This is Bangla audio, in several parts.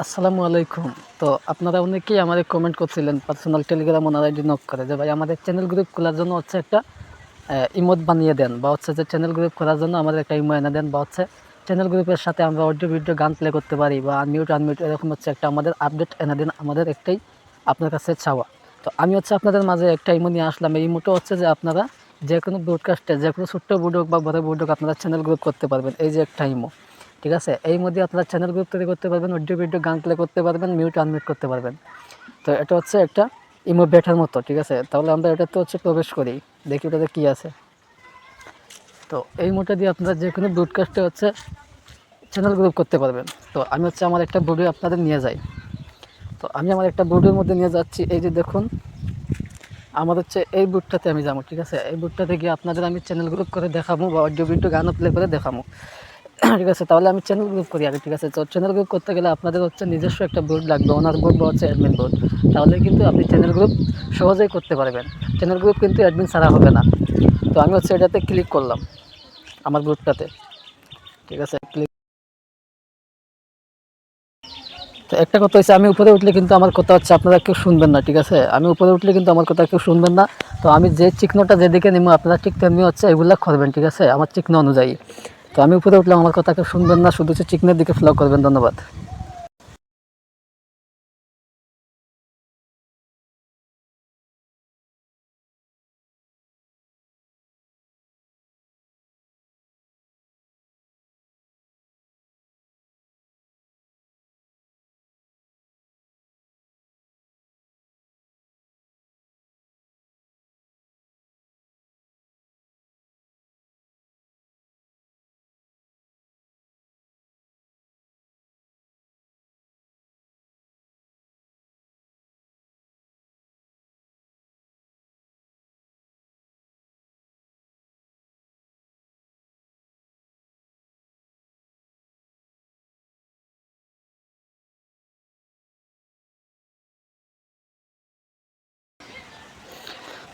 আসসালামু আলাইকুম। তো আপনারা অনেকেই আমারে কমেন্ট করছিলেন পার্সোনাল টেলিগ্রাম ওনার আইডি নক করে যে ভাই আমাদের চ্যানেল গ্রুপ খোলার জন্য হচ্ছে একটা ইমোট বানিয়ে দেন বা হচ্ছে যে চ্যানেল গ্রুপ খোলার জন্য আমাদের একটা ইমো এনে দেন বা হচ্ছে চ্যানেল গ্রুপের সাথে আমরা অডিও ভিডিও গান প্লে করতে পারি বা আনমিউট এরকম হচ্ছে একটা আমাদের আপডেট এনে দেন, আমাদের একটাই আপনার কাছে চাওয়া। তো আমি হচ্ছে আপনাদের মাঝে একটা ইমো নিয়ে আসলাম। এই ইমোটা হচ্ছে যে আপনারা যে কোনো ব্রডকাস্টে যে কোনো ছোট্ট বুড হোক বা বড় বুড হোক আপনারা চ্যানেল গ্রুপ করতে পারবেন। এই যে একটা ইমো, ঠিক আছে, এই মধ্যে আপনারা চ্যানেল গ্রুপ তৈরি করতে পারবেন, অডিও ভিডিও গান প্লে করতে পারবেন, মিউট আনমিউট করতে পারবেন। তো এটা হচ্ছে একটা ইমো বেটার মতো, ঠিক আছে। তাহলে আমরা এটাতে হচ্ছে প্রবেশ করি, দেখি ওটাতে কী আছে। তো এই মোটা দিয়ে আপনারা যে কোনো ব্রডকাস্টে হচ্ছে চ্যানেল গ্রুপ করতে পারবেন। তো আমি হচ্ছে আমার একটা ভিডিও আপনাদের নিয়ে যাই। তো আমি আমার একটা ভিডিওর মধ্যে নিয়ে যাচ্ছি। এই যে দেখুন, আমার হচ্ছে এই বুটটাতে আমি যাবো, ঠিক আছে। এই বুটটাতে গিয়ে আপনাদের আমি চ্যানেল গ্রুপ করে দেখাবো বা অডিও ভিডিও গানও প্লে করে দেখাবো, ঠিক আছে। তাহলে আমি চ্যানেল গ্রুপ করি আগে, ঠিক আছে। তো চ্যানেল গ্রুপ করতে গেলে আপনাদের হচ্ছে নিজস্ব একটা বোর্ড লাগবে, ওনার বোর্ড বা হচ্ছে অ্যাডমিন বোর্ড। তাহলে কিন্তু আপনি চ্যানেল গ্রুপ সহজেই করতে পারবেন। চ্যানেল গ্রুপ কিন্তু অ্যাডমিন ছাড়া হবে না। তো আমি হচ্ছে এটাতে ক্লিক করলাম, আমার বোর্ডটাতে, ঠিক আছে। ক্লিক, তো একটা কথা হচ্ছে আমি উপরে উঠলে কিন্তু আমার কথা হচ্ছে আপনারা কেউ শুনবেন না, ঠিক আছে। আমি উপরে উঠলে কিন্তু আমার কথা কেউ শুনবেন না। তো আমি যে চিহ্নটা যেদিকে নিব আপনারা ঠিক তেমনি হচ্ছে এগুলো করবেন, ঠিক আছে, আমার চিহ্ন অনুযায়ী। তো আমি উপরে উঠলে আমার কথা কেউ শুনবেন না, শুধু হচ্ছে চিহ্নের দিকে ফলো করবেন। ধন্যবাদ।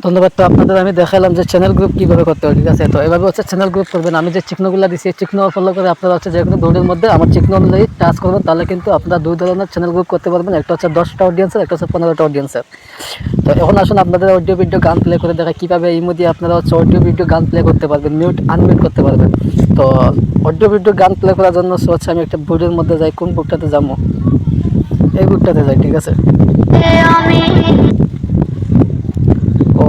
ধন্যবাদ। তো আপনাদের আমি দেখালাম যে চ্যানেল গ্রুপ কীভাবে করতে হয়, ঠিক আছে। তো এভাবে হচ্ছে চ্যানেল গ্রুপ করবেন। আমি যে চিহ্নগুলো দিচ্ছি এই চিহ্ন ফলো করে আপনারা হচ্ছে যে কোনো বোর্ডের মধ্যে আমার চিহ্ন অনুযায়ী টাচ করবেন, তাহলে কিন্তু আপনারা দুই ধরনের চ্যানেল গ্রুপ করতে পারবেন। একটা হচ্ছে 10টা অডিয়েন্সের, একটা হচ্ছে 15টা অডিয়েন্সের। তো এখন আসুন আপনাদের অডিও ভিডিও গান প্লে করে দেখা কীভাবে এই মধ্যে আপনারা হচ্ছে অডিও ভিডিও গান প্লে করতে পারবেন, মিউট আনমিউট করতে পারবেন। তো অডিও ভিডিও গান প্লে করার জন্য হচ্ছে আমি একটা বোর্ডের মধ্যে যাই। কোন বুকটাতে যাবো? এই বুকটাতে যাই, ঠিক আছে।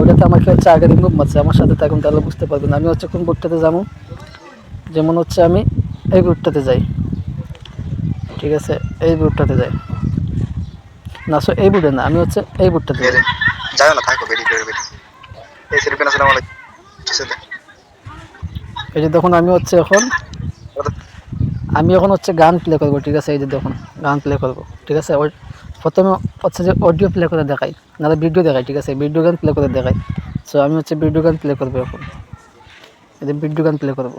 ওটাতে আমাকে হচ্ছে আগে রিমুভ মারছে, আমার সাথে থাকুন তাহলে বুঝতে পারবেন আমি হচ্ছে কোন বুটটাতে যাবো। যেমন হচ্ছে আমি এই বুটটাতে যাই, ঠিক আছে, এই বুটটাতে যাই না। সো এই বুটে না, আমি হচ্ছে এই বুটটাতে যাই। যাও না থাকো বেরি বেরি বেরি এই সিরিপিন আসসালামু আলাইকুম সাথে এই যে দেখুন আমি এখন হচ্ছে গান প্লে করবো, ঠিক আছে। এই যে দেখুন গান প্লে করবো, ঠিক আছে। ওই প্রথমে হচ্ছে যে অডিও প্লে করে দেখাই, নাহলে ভিডিও দেখাই, ঠিক আছে। ভিডিও গান প্লে করে দেখাই। সো আমি হচ্ছে ভিডিও গান প্লে করবো এখন। এই যে ভিডিও গান প্লে করবো।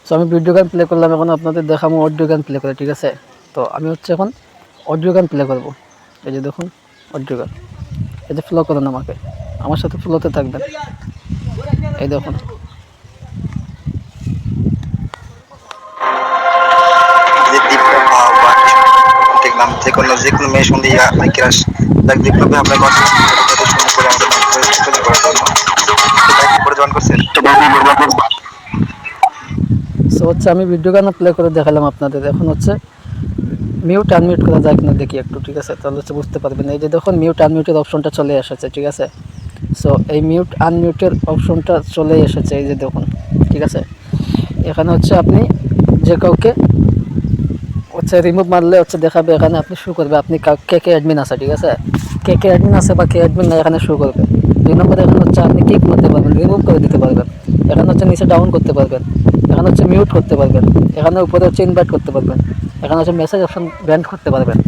সো আমি ভিডিও গান প্লে করলাম, এখন আপনাদের দেখাবো অডিও গান প্লে করে, ঠিক আছে। তো আমি হচ্ছে এখন অডিও গান প্লে করবো। এই যে দেখুন অডিও গান, এই যে ফ্লো করেন আমাকে, আমার সাথে ফ্লোতে থাকবেন। এই দেখুন, যে দীপ্ত বাট দেখলাম যে কোনো মেয়ে সঙ্গে ক্রাশ লাইক দীপ্ত ভাই আপনার কথা শুনে করে আমাদের নাম করে জন্য করে জয়েন করছেন তো সো হচ্ছে আমি ভিডিও গানও প্লে করে দেখালাম আপনাদের। এখন হচ্ছে মিউট আনমিউট করা যায় কিনা দেখি একটু, ঠিক আছে, তাহলে হচ্ছে বুঝতে পারবেন। এই যে দেখুন মিউট আনমিউটের অপশনটা চলে এসেছে, ঠিক আছে। সো এই মিউট আনমিউটের অপশনটা চলে এসেছে, এই যে দেখুন, ঠিক আছে। এখানে হচ্ছে আপনি যে কাউকে হচ্ছে রিমুভ মারলে হচ্ছে দেখাবে, এখানে আপনি শো করবে আপনি কে কে অ্যাডমিন আছে, ঠিক আছে। কে কে অ্যাডমিন আছে বা কে অ্যাডমিন না এখানে শো করবে। 2 নম্বরে এখানে হচ্ছে আপনি কিক করতে পারবেন, রিমুভ করে দিতে পারবেন। এখানে হচ্ছে নিচে ডাউন করতে পারবেন, এখানে হচ্ছে মিউট করতে পারবেন, এখানে উপরে হচ্ছে ইনভাইট করতে পারবেন, এখানে হচ্ছে মেসেজ অপশন ব্যান্ড করতে পারবেন।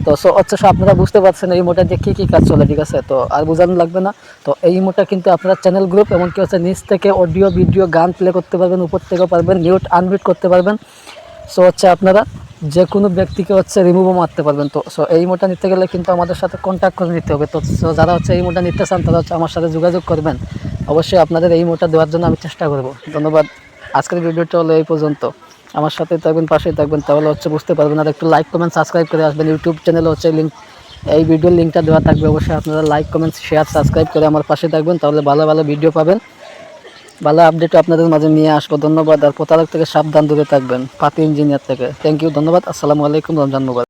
তো সো হচ্ছে আপনারা বুঝতে পারছেন এই মোটা দিয়ে কী কী কাজ চলে, ঠিক আছে। তো আর বোঝানো লাগবে না। তো এই মোটা কিন্তু আপনারা চ্যানেল গ্রুপ এমনকি হচ্ছে নিচ থেকে অডিও ভিডিও গান প্লে করতে পারবেন, উপর থেকেও পারবেন, মিউট আনমিউট করতে পারবেন। সো হচ্ছে আপনারা যে কোনো ব্যক্তিকে হচ্ছে রিমুভও মারতে পারবেন। তো সো এই ইমোটটা নিতে গেলে কিন্তু আমাদের সাথে কন্ট্যাক্ট করে নিতে হবে। তো সো যারা হচ্ছে এই ইমোটটা নিতে চান তারা হচ্ছে আমার সাথে যোগাযোগ করবেন। অবশ্যই আপনাদের এই ইমোটটা দেওয়ার জন্য আমি চেষ্টা করব। ধন্যবাদ। আজকের ভিডিওটা হলো এই পর্যন্ত। আমার সাথে থাকবেন, পাশেই থাকবেন, তাহলে হচ্ছে বুঝতে পারবেন। আর একটু লাইক কমেন্ট সাবস্ক্রাইব করে আসবেন। ইউটিউব চ্যানেলে হচ্ছে লিঙ্ক, এই ভিডিওর লিঙ্কটা দেওয়া থাকবে। অবশ্যই আপনারা লাইক কমেন্ট শেয়ার সাবস্ক্রাইব করে আমার পাশে থাকবেন, তাহলে ভালো ভালো ভিডিও পাবেন, ভালো আপডেট আপনাদের মাঝে নিয়ে আসবো। ধন্যবাদ। আর প্রতারক থেকে সাবধান, দূরে থাকবেন, পাতি ইঞ্জিনিয়ার থেকে। থ্যাংক ইউ, ধন্যবাদ। আসসালামু আলাইকুম, রমজান মুবারক।